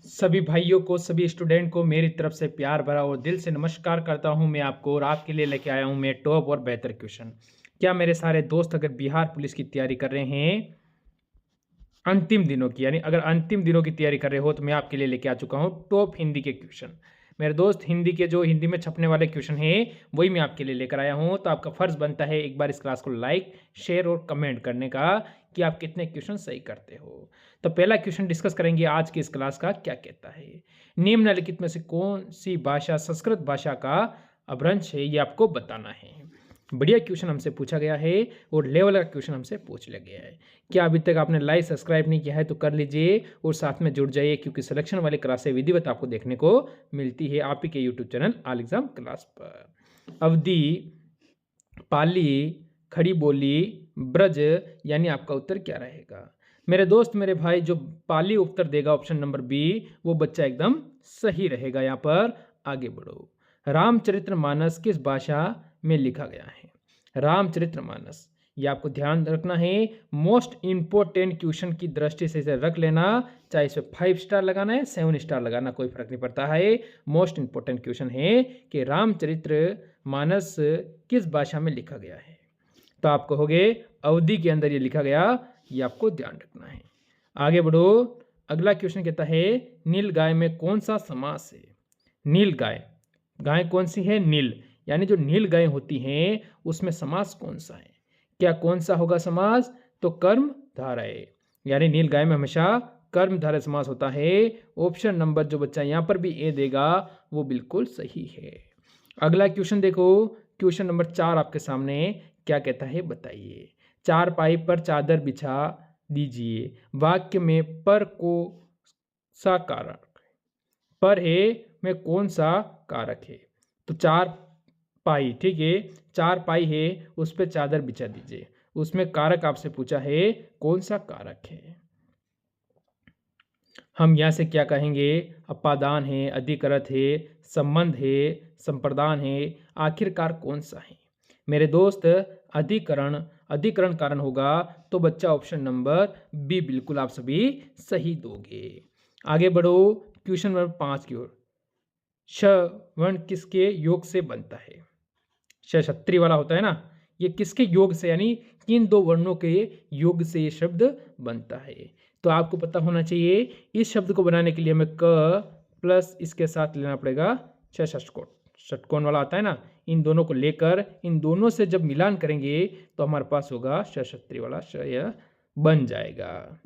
सभी भाइयों को, सभी स्टूडेंट को मेरी तरफ से प्यार भरा और दिल से नमस्कार करता हूं मैं आपको और आपके लिए लेके आया हूं मैं टॉप और बेहतर क्वेश्चन। क्या मेरे सारे दोस्त अगर बिहार पुलिस की तैयारी कर रहे हैं अंतिम दिनों की, यानी अगर अंतिम दिनों की तैयारी कर रहे हो तो मैं आपके लिए लेके आ चुका हूँ टॉप हिंदी के क्वेश्चन। मेरे दोस्त, हिंदी के जो हिंदी में छपने वाले क्वेश्चन हैं वही मैं आपके लिए लेकर आया हूँ। तो आपका फ़र्ज़ बनता है एक बार इस क्लास को लाइक, शेयर और कमेंट करने का कि आप कितने क्वेश्चन सही करते हो। तो पहला क्वेश्चन डिस्कस करेंगे आज की इस क्लास का। क्या कहता है, निम्नलिखित में से कौन सी भाषा संस्कृत भाषा का अपभ्रंश है, ये आपको बताना है। बढ़िया क्वेश्चन हमसे पूछा गया है और लेवल का क्वेश्चन हमसे पूछ लिया गया है। क्या अभी तक आपने लाइक सब्सक्राइब नहीं किया है तो कर लीजिए और साथ में जुड़ जाइए, क्योंकि सिलेक्शन वाली क्लासें विधिवत आपको देखने को मिलती है आप ही के YouTube channel all exam class पर। अवधि, पाली, खड़ी बोली, ब्रज, यानी आपका उत्तर क्या रहेगा। मेरे दोस्त, मेरे भाई, जो पाली उत्तर देगा ऑप्शन नंबर बी, वो बच्चा एकदम सही रहेगा। यहाँ पर आगे बढ़ो। रामचरितमानस किस भाषा में लिखा गया है। रामचरितमानस, ये आपको ध्यान रखना है। मोस्ट इंपोर्टेंट क्वेश्चन की दृष्टि से इसे रख लेना, चाहे इसे 5 स्टार लगाना है 7 स्टार लगाना, कोई फर्क नहीं पड़ता है। मोस्ट इंपोर्टेंट क्वेश्चन है कि रामचरितमानस किस भाषा में लिखा गया है। तो आप कहोगे अवधि के अंदर ये लिखा गया, ये आपको ध्यान रखना है। आगे बढ़ो। अगला क्वेश्चन कहता है नील गाय में कौन सा समास है। नील गाय, गाय कौन सी है, नील, यानी जो नील गाय होती हैं उसमें समास कौन सा है। क्या कौन सा होगा समास, तो कर्म धारय, यानी नील गाय में हमेशा कर्म धारय समास होता है। ऑप्शन नंबर जो बच्चा यहाँ पर भी ए देगा वो बिल्कुल सही है। अगला क्वेश्चन देखो, क्वेश्चन नंबर 4 आपके सामने क्या कहता है बताइए। चारपाई पर चादर बिछा दीजिए, वाक्य में पर को सा कारक, पर है में कौन सा कारक है। तो चार पाई, ठीक है, चार पाई है, उस पर चादर बिछा दीजिए, उसमें कारक आपसे पूछा है कौन सा कारक है। हम यहाँ से क्या कहेंगे, अपादान है, अधिकरत है, संबंध है, संप्रदान है, आखिरकार कौन सा है। मेरे दोस्त, अधिकरण, अधिकरण कारण होगा, तो बच्चा ऑप्शन नंबर बी बिल्कुल आप सभी सही दोगे। आगे बढ़ो क्वेश्चन नंबर 5 की ओर। श वर्ण किसके योग से बनता है। क्षत्री वाला होता है ना, ये किसके योग से, यानी किन दो वर्णों के योग से ये शब्द बनता है। तो आपको पता होना चाहिए इस शब्द को बनाने के लिए हमें क प्लस इसके साथ लेना पड़ेगा षष्ठकोण, षटकोण वाला आता है ना, इन दोनों को लेकर इन दोनों से जब मिलान करेंगे तो हमारे पास होगा क्षत्री वाला श बन जाएगा।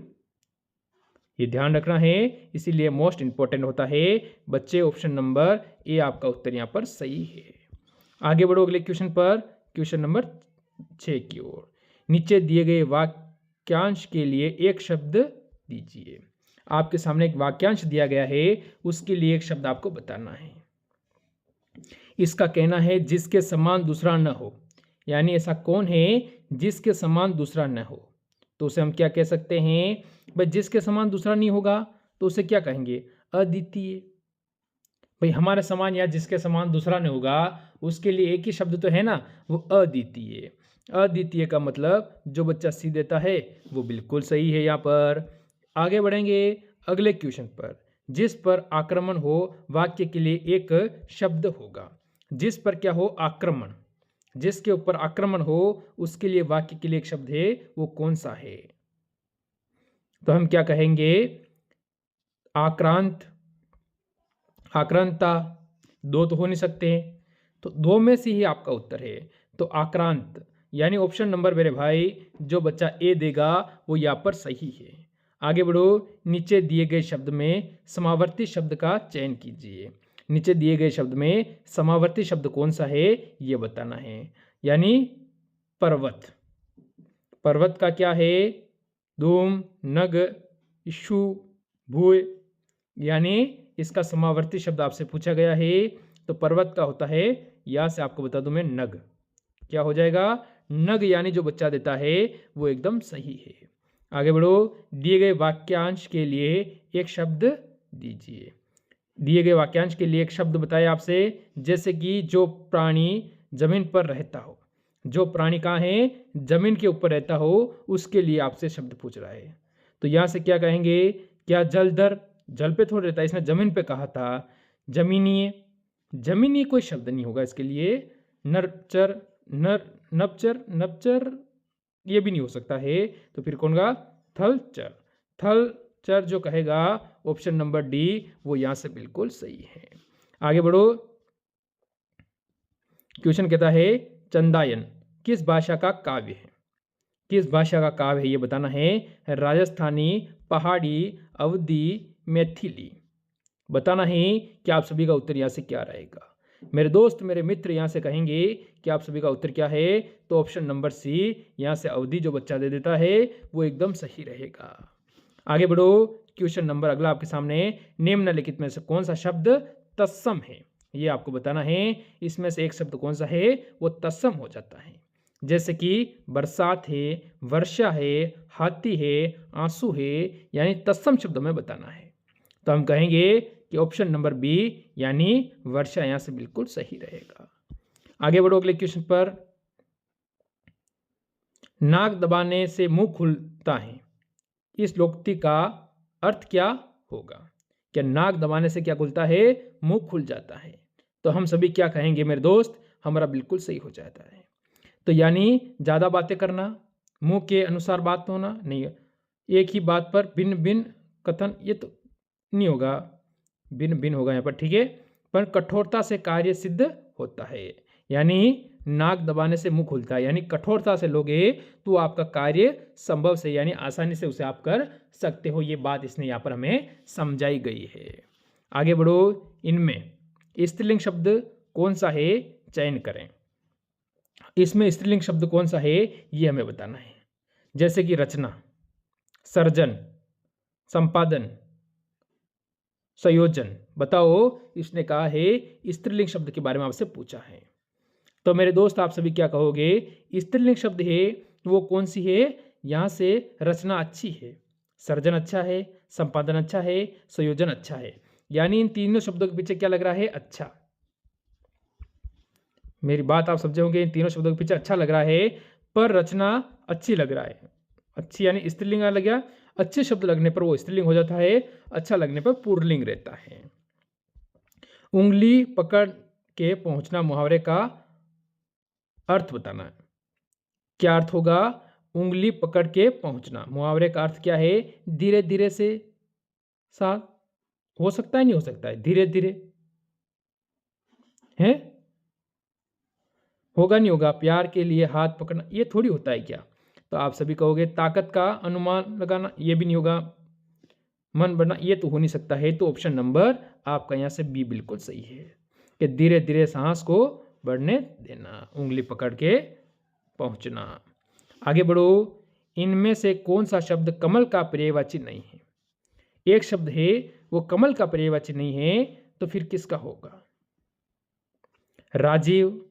ये ध्यान रखना है, इसीलिए मोस्ट इंपॉर्टेंट होता है बच्चे। ऑप्शन नंबर ए आपका उत्तर यहाँ पर सही है। आगे बढ़ो अगले क्वेश्चन पर, क्वेश्चन नंबर 6 की ओर। नीचे दिए गए वाक्यांश के लिए एक शब्द दीजिए। आपके सामने एक वाक्यांश दिया गया है, उसके लिए एक शब्द आपको बताना है। इसका कहना है जिसके समान दूसरा न हो, यानी ऐसा कौन है जिसके समान दूसरा न हो। तो उसे हम क्या कह सकते हैं भाई, जिसके समान दूसरा नहीं होगा तो उसे क्या कहेंगे, अद्वितीय। भाई हमारे समान या जिसके समान दूसरा नहीं होगा, उसके लिए एक ही शब्द तो है ना, वो अद्वितीय। अद्वितीय का मतलब जो बच्चा सी देता है वो बिल्कुल सही है। यहाँ पर आगे बढ़ेंगे अगले क्वेश्चन पर। जिस पर आक्रमण हो, वाक्य के लिए एक शब्द होगा। जिस पर क्या हो, आक्रमण, जिसके ऊपर आक्रमण हो उसके लिए वाक्य के लिए एक शब्द है, वो कौन सा है। तो हम क्या कहेंगे, आक्रांत, आक्रांता, दो तो हो नहीं सकते, तो दो में से ही आपका उत्तर है। तो आक्रांत, यानी ऑप्शन नंबर मेरे भाई जो बच्चा ए देगा वो यहाँ पर सही है। आगे बढ़ो, नीचे दिए गए शब्द में समावर्ती शब्द का चयन कीजिए। नीचे दिए गए शब्द में समावर्ती शब्द कौन सा है ये बताना है। यानी पर्वत, पर्वत का क्या है, धूम, नग, इशु, भूय, यानी इसका समावर्ती शब्द आपसे पूछा गया है। तो पर्वत का होता है, यहाँ से आपको बता दूं मैं, नग। क्या हो जाएगा, नग, यानी जो बच्चा देता है वो एकदम सही है। आगे बढ़ो, दिए गए वाक्यांश के लिए एक शब्द दीजिए। दिए गए वाक्यांश के लिए एक शब्द बताए आपसे, जैसे कि जो प्राणी जमीन पर रहता हो। जो प्राणी कहाँ है, जमीन के ऊपर रहता हो, उसके लिए आपसे शब्द पूछ रहा है। तो यहाँ से क्या कहेंगे, क्या जलधर जल पे थोड़ी रहता है, इसने जमीन पे कहा था। जमीनीय, जमीनीय कोई शब्द नहीं होगा इसके लिए। नरचर, नर नपचर, नपचर ये भी नहीं हो सकता है, तो फिर कौन का? थलचर। थलचर जो कहेगा ऑप्शन नंबर डी वो यहां से बिल्कुल सही है। आगे बढ़ो। क्वेश्चन कहता है चंदायन किस भाषा का काव्य है? किस भाषा का काव्य है ये बताना है। राजस्थानी, पहाड़ी, अवधी, मैथिली। बताना है कि आप सभी का उत्तर यहाँ से क्या रहेगा। मेरे दोस्त, मेरे मित्र यहाँ से कहेंगे कि आप सभी का उत्तर क्या है, तो ऑप्शन नंबर सी यहाँ से अवधि जो बच्चा दे देता है वो एकदम सही रहेगा। आगे बढ़ो। क्वेश्चन नंबर अगला आपके सामने, निम्नलिखित में से कौन सा शब्द तत्सम है, ये आपको बताना है। इसमें से एक शब्द कौन सा है वो तत्सम हो जाता है। जैसे कि बरसात है, वर्षा है, हाथी है, आंसू है, यानी तत्सम शब्द में बताना है। तो हम कहेंगे कि ऑप्शन नंबर बी यानी वर्षा यहां से बिल्कुल सही रहेगा। आगे बढ़ो अगले क्वेश्चन पर। नाक दबाने से मुंह खुलता है, इस लोकोक्ति का अर्थ क्या होगा? क्या नाक दबाने से क्या खुलता है? मुंह खुल जाता है। तो हम सभी क्या कहेंगे मेरे दोस्त, हमारा बिल्कुल सही हो जाता है। तो यानी ज्यादा बातें करना, मुंह के अनुसार बात होना नहीं, एक ही बात पर भिन्न भिन्न कथन, ये तो नहीं होगा, भिन्न भिन्न होगा यहाँ पर, ठीक है। पर कठोरता से कार्य सिद्ध होता है, यानी नाक दबाने से मुंह खुलता है, यानी कठोरता से लोगे तो आपका कार्य संभव से यानी आसानी से उसे आप कर सकते हो। ये बात इसने यहाँ पर हमें समझाई गई है। आगे बढ़ो। इनमें स्त्रीलिंग शब्द कौन सा है, चयन करें। इसमें स्त्रीलिंग शब्द कौन सा है ये हमें बताना है। जैसे कि रचना, सर्जन, संपादन, संयोजन। बताओ, इसने कहा है स्त्रीलिंग शब्द के बारे में आपसे पूछा है। तो मेरे दोस्त आप सभी क्या कहोगे, स्त्रीलिंग शब्द है वो कौन सी है? यहां से रचना अच्छी है, सर्जन अच्छा है, संपादन अच्छा है, संयोजन अच्छा है, यानी इन तीनों शब्दों के पीछे क्या लग रहा है? अच्छा। मेरी बात आप समझे होंगे, इन तीनों शब्दों के पीछे अच्छा लग रहा है, पर रचना अच्छी लग रहा है। अच्छी यानी स्त्रीलिंग लग गया, अच्छे शब्द लगने पर वो स्त्रीलिंग हो जाता है, अच्छा लगने पर पुल्लिंग रहता है। उंगली पकड़ के पहुंचना मुहावरे का अर्थ बताना है। क्या अर्थ होगा? उंगली पकड़ के पहुंचना, मुहावरे का अर्थ क्या है? धीरे धीरे से साथ, हो सकता है नहीं हो सकता है? धीरे धीरे है, होगा नहीं होगा? प्यार के लिए हाथ पकड़ना, ये थोड़ी होता है क्या? तो आप सभी कहोगे ताकत का अनुमान लगाना, ये भी नहीं होगा। मन बढ़ना, ये तो हो नहीं सकता है। तो ऑप्शन नंबर आपका यहां से बी बिल्कुल सही है कि धीरे धीरे सांस को बढ़ने देना, उंगली पकड़ के पहुंचना। आगे बढ़ो। इनमें से कौन सा शब्द कमल का पर्यायवाची नहीं है? एक शब्द है वो कमल का पर्यायवाची नहीं है, तो फिर किसका होगा? राजीव,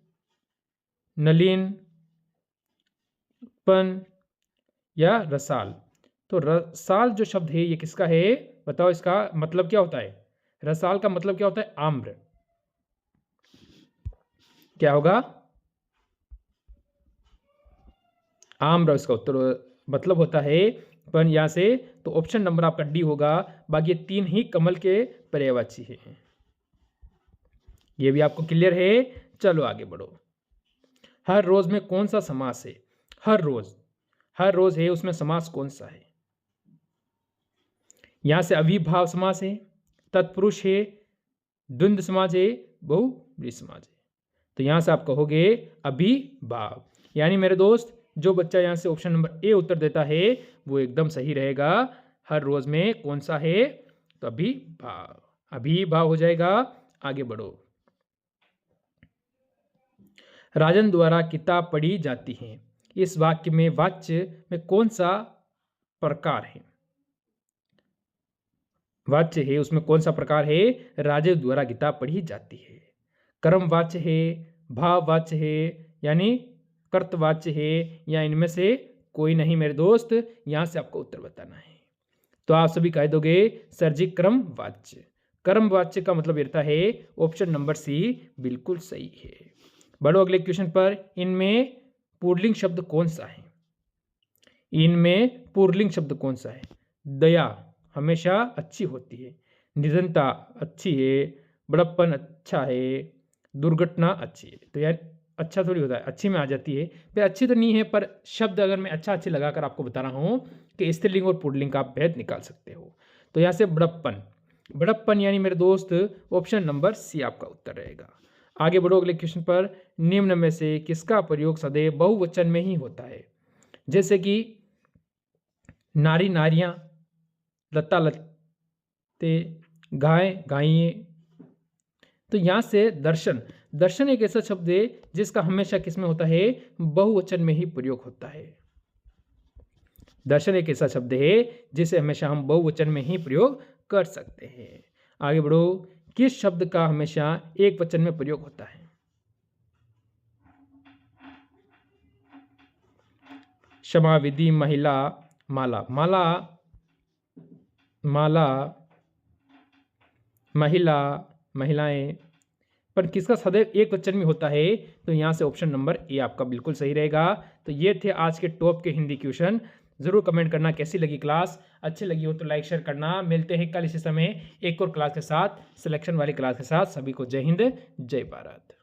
नलिन, पन या रसाल। तो रसाल जो शब्द है ये किसका है? बताओ, इसका मतलब क्या होता है? रसाल का मतलब क्या होता है? आम्र। क्या होगा? आम्र इसका उत्तर मतलब होता है। पर यहां से तो ऑप्शन नंबर आपका डी होगा। बाकी तीन ही कमल के पर्यायवाची है। ये भी आपको क्लियर है? चलो आगे बढ़ो। हर रोज में कौन सा समास है? हर रोज, हर रोज है उसमें समास कौन सा है? यहां से अविभाव समास है, तत्पुरुष है, द्वंद्व समाज है, बहुव्रीहि समाज है। तो यहां से आप कहोगे अभिभाव। यानी मेरे दोस्त, जो बच्चा यहां से ऑप्शन नंबर ए उत्तर देता है वो एकदम सही रहेगा। हर रोज में कौन सा है? तो अभिभाव, अभिभाव हो जाएगा। आगे बढ़ो। राजन द्वारा किताब पढ़ी जाती है, इस वाक्य में वाच्य में कौन सा प्रकार है? वाच्य है उसमें कौन सा प्रकार है? राजन द्वारा किताब पढ़ी जाती है। कर्म वाच्य है, भाव वाच्य है, यानी कर्तवाच्य है, या इनमें से कोई नहीं मेरे दोस्त? यहां से आपको उत्तर बताना है। तो आप सभी कह दोगे सर जी कर्म वाच्य। कर्म वाच्य का मतलब रहता है ऑप्शन नंबर सी बिल्कुल सही है। बढ़ो अगले क्वेश्चन पर। इनमें पुल्लिंग शब्द कौन सा है? इनमें पुल्लिंग शब्द कौन सा है? दया हमेशा अच्छी होती है, निर्धनता अच्छी है, बड़प्पन अच्छा है, दुर्घटना अच्छी है। तो यार अच्छा थोड़ी होता है, अच्छी में आ जाती है। फिर अच्छी तो नहीं है, पर शब्द अगर मैं अच्छा अच्छी लगाकर आपको बता रहा हूँ कि स्त्रीलिंग और पुल्लिंग का आप भेद निकाल सकते हो। तो यहाँ से बड़प्पन, बड़प्पन यानी मेरे दोस्त ऑप्शन नंबर सी आपका उत्तर रहेगा। आगे बढ़ो अगले क्वेश्चन पर। निम्न में से किसका प्रयोग सदैव बहुवचन में ही होता है? जैसे कि नारी नारियां, लता लत्ते, गाय गायें। तो यहाँ से दर्शन, दर्शन एक ऐसा शब्द है जिसका हमेशा किसमें होता है? बहुवचन में ही प्रयोग होता है। दर्शन एक ऐसा शब्द है जिसे हमेशा हम बहुवचन में ही प्रयोग कर सकते हैं। आगे बढ़ो। किस शब्द का हमेशा एक वचन में प्रयोग होता है? क्षमा, विधि, महिला, माला। माला, माला, महिला, महिलाएं। पर किसका सदैव एक वचन में होता है? तो यहाँ से ऑप्शन नंबर ए आपका बिल्कुल सही रहेगा। तो ये थे आज के टॉप के हिंदी क्वेश्चन। जरूर कमेंट करना कैसी लगी क्लास। अच्छी लगी हो तो लाइक शेयर करना। मिलते हैं कल इसी समय एक और क्लास के साथ, सिलेक्शन वाली क्लास के साथ। सभी को जय हिंद, जय भारत।